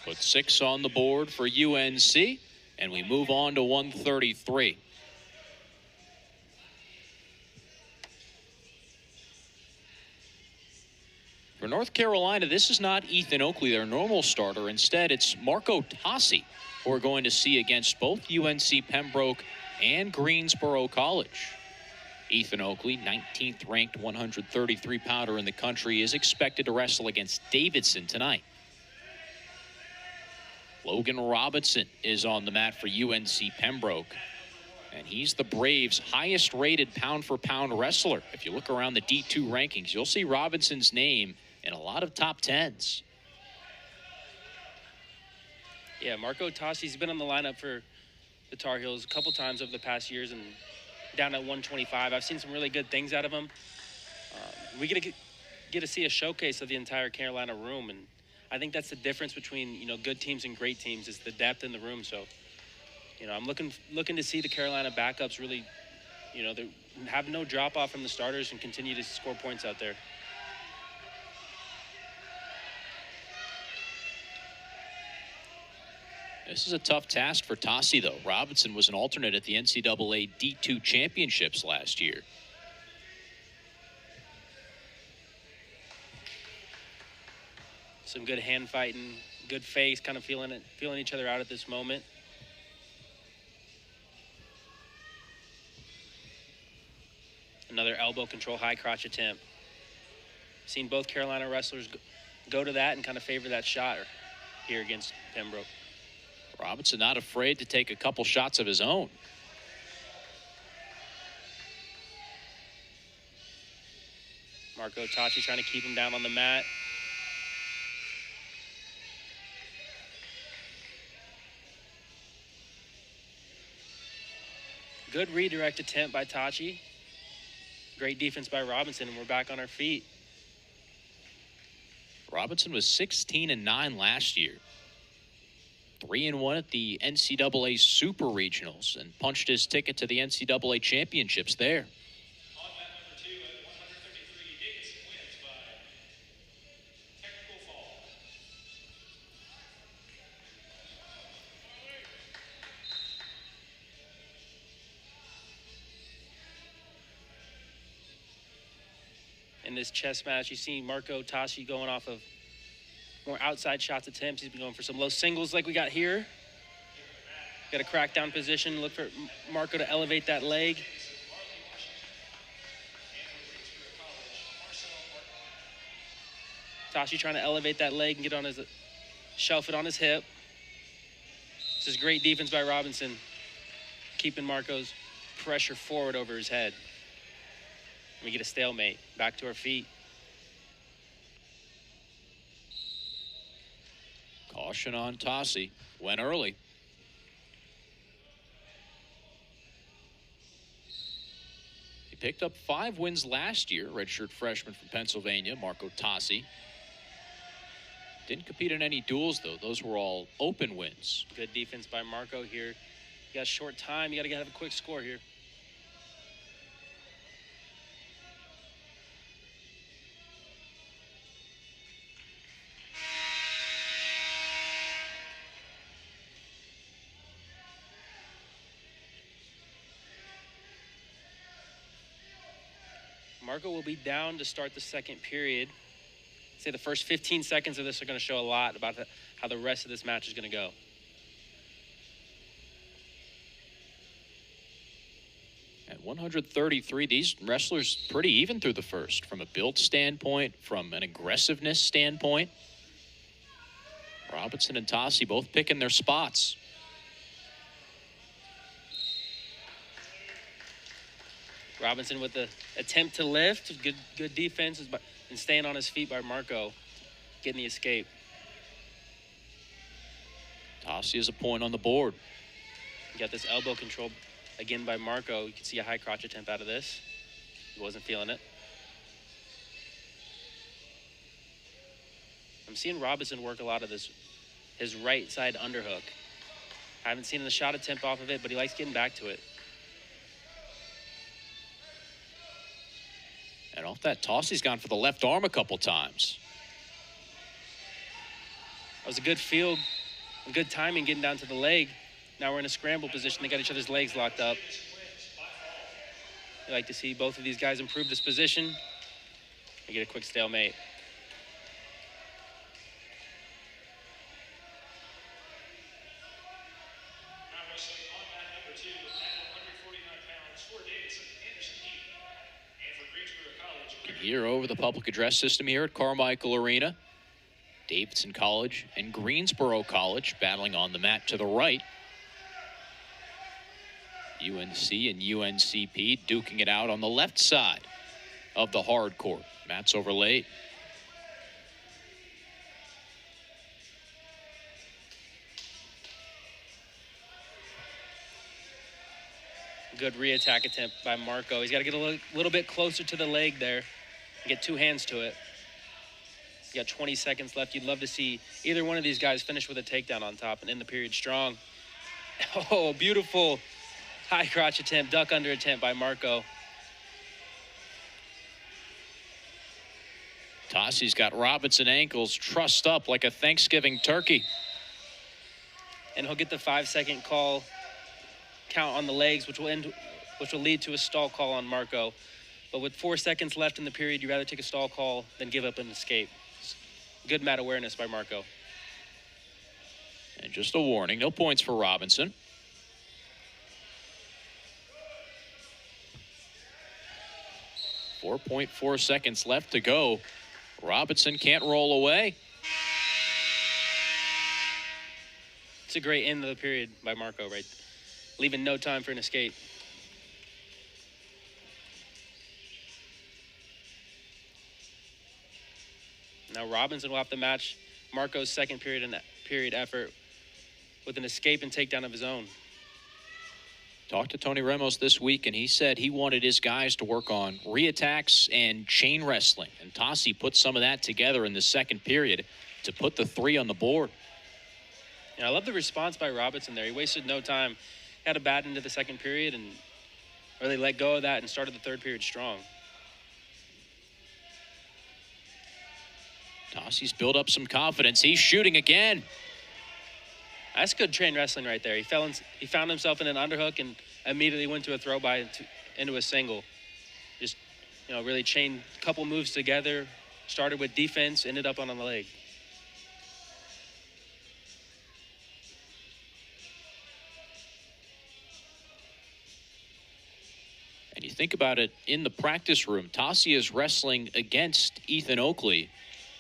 Put 6 on the board for UNC, and we move on to 133. For North Carolina, this is not Ethan Oakley, their normal starter. Instead, it's Marco Tocci, who we're going to see against both UNC Pembroke and Greensboro College. Ethan Oakley, 19th ranked 133-pounder in the country, is expected to wrestle against Davidson tonight. Logan Robinson is on the mat for UNC Pembroke. And he's the Braves' highest-rated pound-for-pound wrestler. If you look around the D2 rankings, you'll see Robinson's name in a lot of top 10s. Yeah, Marco Tossi's been on the lineup for the Tar Heels a couple times over the past years and down at 125. I've seen some really good things out of him. We get to see a showcase of the entire Carolina room, and I think that's the difference between, you know, good teams and great teams is the depth in the room. So, you know, I'm looking to see the Carolina backups really, you know, they have no drop off from the starters and continue to score points out there. This is a tough task for Tocci, though. Robinson was an alternate at the NCAA D2 championships last year. Some good hand fighting, good face, kind of feeling each other out at this moment. Another elbow control, high crotch attempt. Seen both Carolina wrestlers go to that and kind of favor that shot here against Pembroke. Robinson not afraid to take a couple shots of his own. Marco Tocci trying to keep him down on the mat. Good redirect attempt by Tocci. Great defense by Robinson, and we're back on our feet. Robinson was 16-9 last year. 3-1 at the NCAA Super Regionals and punched his ticket to the NCAA championships there. On mat number 2 at 133, Davidson wins by technical fall. In this chess match, you see Marco Tocci going off of more outside shots attempts. He's been going for some low singles like we got here. Got a crackdown position. Look for Marco to elevate that leg. Tocci trying to elevate that leg and get on his, shelf it on his hip. This is great defense by Robinson, keeping Marco's pressure forward over his head. We get a stalemate. Back to our feet. Caution on Tocci. Went early. He picked up 5 wins last year. Redshirt freshman from Pennsylvania, Marco Tocci. Didn't compete in any duels, though. Those were all open wins. Good defense by Marco here. You got a short time. You got to have a quick score here. Marco will be down to start the second period. I'd say the first 15 seconds of this are going to show a lot about how the rest of this match is going to go. At 133, these wrestlers pretty even through the first, from a build standpoint, from an aggressiveness standpoint. Robinson and Tocci both picking their spots. Robinson with the attempt to lift. Good defense and staying on his feet by Marco, getting the escape. Tocci is a point on the board. You got this elbow control again by Marco. You can see a high crotch attempt out of this. He wasn't feeling it. I'm seeing Robinson work a lot of his right side underhook. I haven't seen the shot attempt off of it, but he likes getting back to it. And off that, Tossi's gone for the left arm a couple times. That was a good field Good timing getting down to the leg. Now we're in a scramble position. They got each other's legs locked up. You like to see both of these guys improve this position. They get a quick stalemate. Now wrestling on mat number 2 at 149 pounds for Davidson, Anderson Heat. And for Greensboro College. Here over the public address system here at Carmichael Arena. Davidson College and Greensboro College battling on the mat to the right. UNC and UNCP duking it out on the left side of the hard court. Mats overlaid. Good re-attack attempt by Marco. He's got to get a little bit closer to the leg there and get two hands to it. You got 20 seconds left. You'd love to see either one of these guys finish with a takedown on top and end the period strong. Oh, beautiful high crotch attempt, duck under attempt by Marco. Tossi's got Robinson ankles trussed up like a Thanksgiving turkey. And he'll get the 5-second call count on the legs, which will lead to a stall call on Marco. But with 4 seconds left in the period, you'd rather take a stall call than give up and escape. Good mat awareness by Marco. And just a warning, no points for Robinson. .4 seconds left to go. Robinson can't roll away. It's a great end of the period by Marco, right? Leaving no time for an escape. Now Robinson will have to match Marco's second period effort with an escape and takedown of his own. Talked to Tony Ramos this week, and he said he wanted his guys to work on reattacks and chain wrestling. And Tocci put some of that together in the second period to put the 3 on the board. And I love the response by Robinson there. He wasted no time. Had a bad into the second period and really let go of that and started the third period strong. Tossi's built up some confidence. He's shooting again. That's good trained wrestling right there. He found himself in an underhook and immediately went to a throw by into a single. Just, really chained a couple moves together, started with defense, ended up on the leg. And you think about it in the practice room, Tocci is wrestling against Ethan Oakley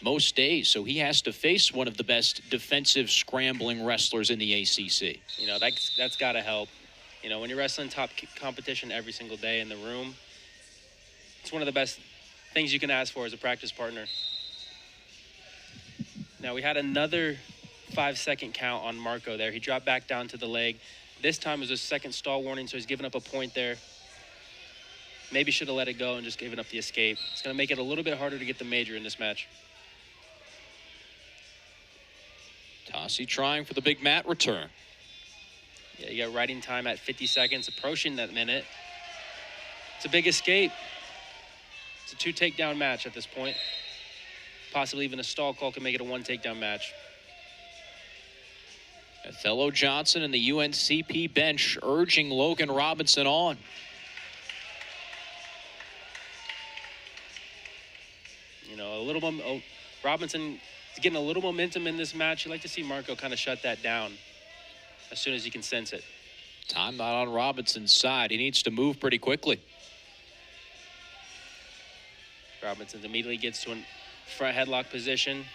most days, so he has to face one of the best defensive scrambling wrestlers in the ACC. That's got to help. When you're wrestling top competition every single day in the room, it's one of the best things you can ask for as a practice partner. Now we had another 5-second count on Marco there. He dropped back down to the leg. This time was a second stall warning, so he's giving up a point there. Maybe should have let it go and just given up the escape. It's going to make it a little bit harder to get the major in this match. Tocci trying for the big mat return. Yeah, you got riding time at 50 seconds, approaching that minute. It's a big escape. It's a 2 takedown match at this point. Possibly even a stall call can make it a 1 takedown match. Othello Johnson and the UNCP bench urging Logan Robinson on. Robinson is getting a little momentum in this match. You'd like to see Marco kind of shut that down as soon as he can sense it. Time not on Robinson's side. He needs to move pretty quickly. Robinson immediately gets to a front headlock position.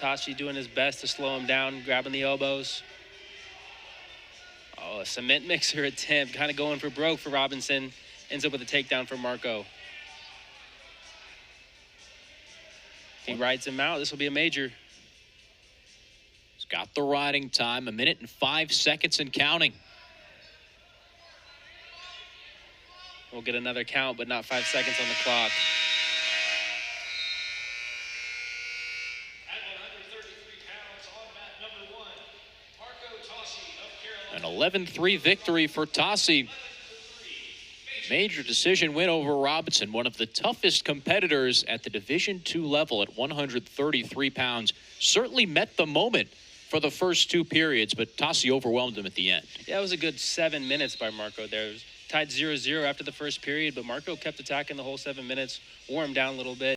Tocci doing his best to slow him down, grabbing the elbows. Oh, a cement mixer attempt, kind of going for broke for Robinson. Ends up with a takedown for Marco. If he rides him out, this will be a major. He's got the riding time, 1 minute and 5 seconds and counting. We'll get another count, but not 5 seconds on the clock. At 133 pounds on mat number 1, Marco Tocci of Carolina. An 11-3 victory for Tocci. Major decision win over Robinson, one of the toughest competitors at the Division II level at 133 pounds. Certainly met the moment for the first 2 periods, but Tocci overwhelmed him at the end. Yeah, it was a good 7 minutes by Marco there. It was tied 0-0 after the first period, but Marco kept attacking the whole 7 minutes, wore him down a little bit.